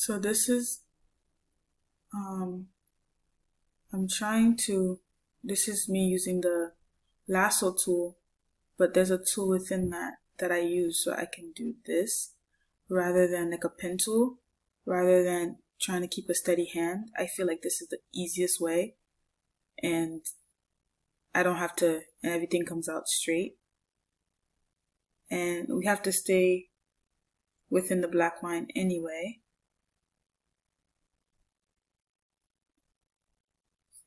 So this is, I'm trying to, this is me using the lasso tool, but there's a tool within that I use so I can do this rather than like a pen tool, rather than trying to keep a steady hand. I feel like this is the easiest way, and I don't have to, and everything comes out straight. And we have to stay within the black line anyway.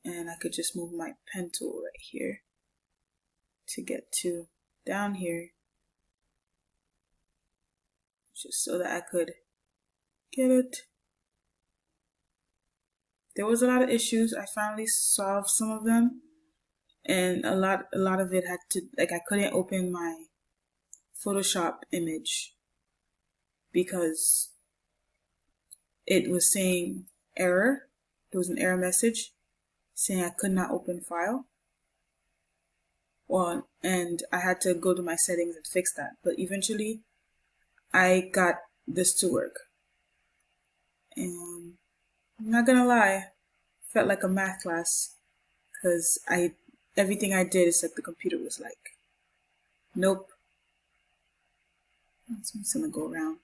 And I could just move my pen tool right here to get to down here, just so that I could get it. There was a lot of issues. I finally solved some of them, and a lot of it had to, like, I couldn't open my Photoshop image because it was saying error. There was an error message saying I could not open file. Well, and I had to go to my settings and fix that. But eventually, I got this to work. And I'm not gonna lie, felt like a math class, because everything I did is like the computer was like, nope. I'm just gonna go around.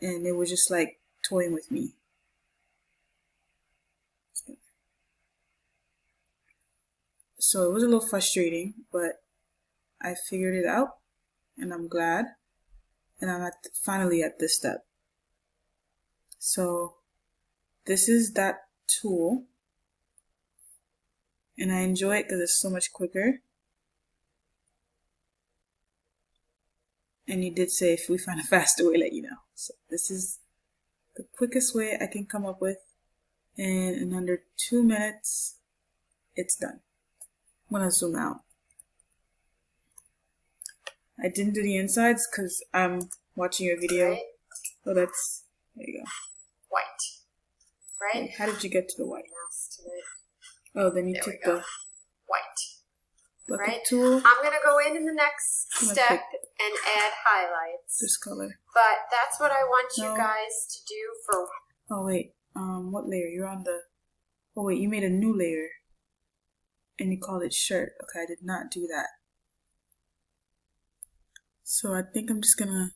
And they were just like toying with me. So it was a little frustrating, but I figured it out, and I'm glad. And I'm finally at this step. So this is that tool, and I enjoy it because it's so much quicker. And you did say if we find a faster way, let you know. So this is the quickest way I can come up with, and in under 2 minutes, it's done. I'm gonna zoom out. I didn't do the insides because I'm watching your video. Right. Oh, there you go. White. Right? Okay, how did you get to the white? To it. Oh, then you There took we go. the White. bucket Right? tool. I'm going to go in the next I'm gonna step pick and add highlights. this color. But that's what I want you No. guys to do for... Oh, wait. What layer? You're on the... Oh, wait, you made a new layer. And you called it shirt. Okay, I did not do that. So I think I'm just gonna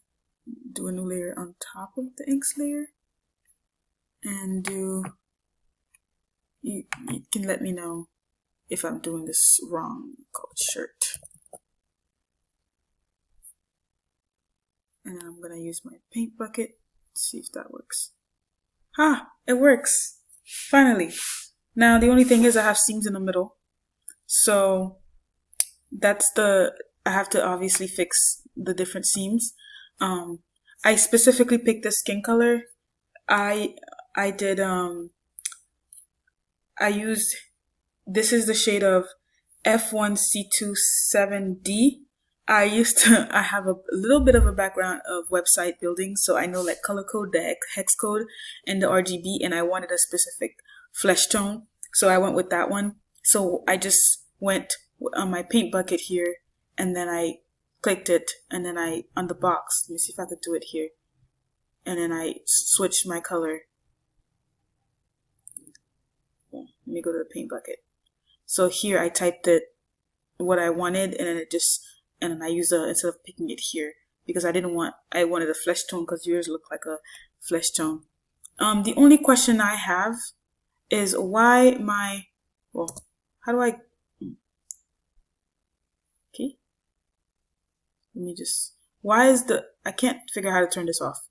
do a new layer on top of the inks layer. And do... You can let me know if I'm doing this wrong. Call it shirt. And I'm gonna use my paint bucket. See if that works. Ah, it works! Finally! Now the only thing is I have seams in the middle. So that's I have to obviously fix the different seams. I specifically picked the skin color. I did, I used, this is the shade of F1C27D. I have a little bit of a background of website building, so I know like color code, the hex code, and the RGB, and I wanted a specific flesh tone, so I went with that one. So I just went on my paint bucket here, and then I clicked it, and then on the box, let me see if I could do it here, and then I switched my color. Let me go to the paint bucket. So here I typed it, what I wanted, and then and then I used instead of picking it here, because I wanted a flesh tone, because yours look like a flesh tone. The only question I have is why how do I, okay, let me why is I can't figure out how to turn this off.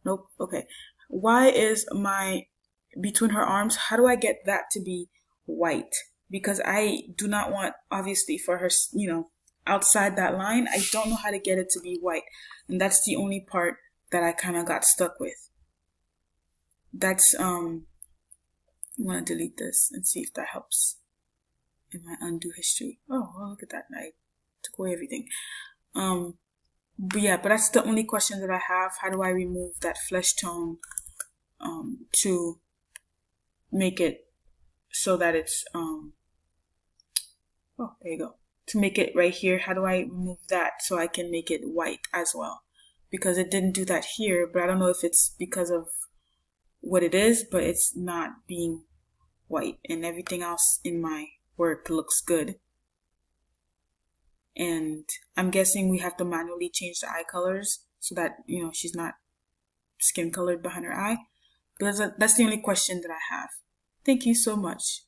Nope, okay. Why is between her arms, how do I get that to be white? Because I do not want, obviously, for her, outside that line, I don't know how to get it to be white. And that's the only part that I kind of got stuck with. That's, I want to delete this and see if that helps in my undo history. Oh, well, look at that. I took away everything. But that's the only question that I have. How do I remove that flesh tone to make it so that it's, oh, there you go. To make it right here, how do I remove that so I can make it white as well? because it didn't do that here, but I don't know if it's because of what it is, but it's not being white, and everything else in my work looks good. And I'm guessing we have to manually change the eye colors so that, you know, she's not skin colored behind her eye. But that's the only question that I have. Thank you so much.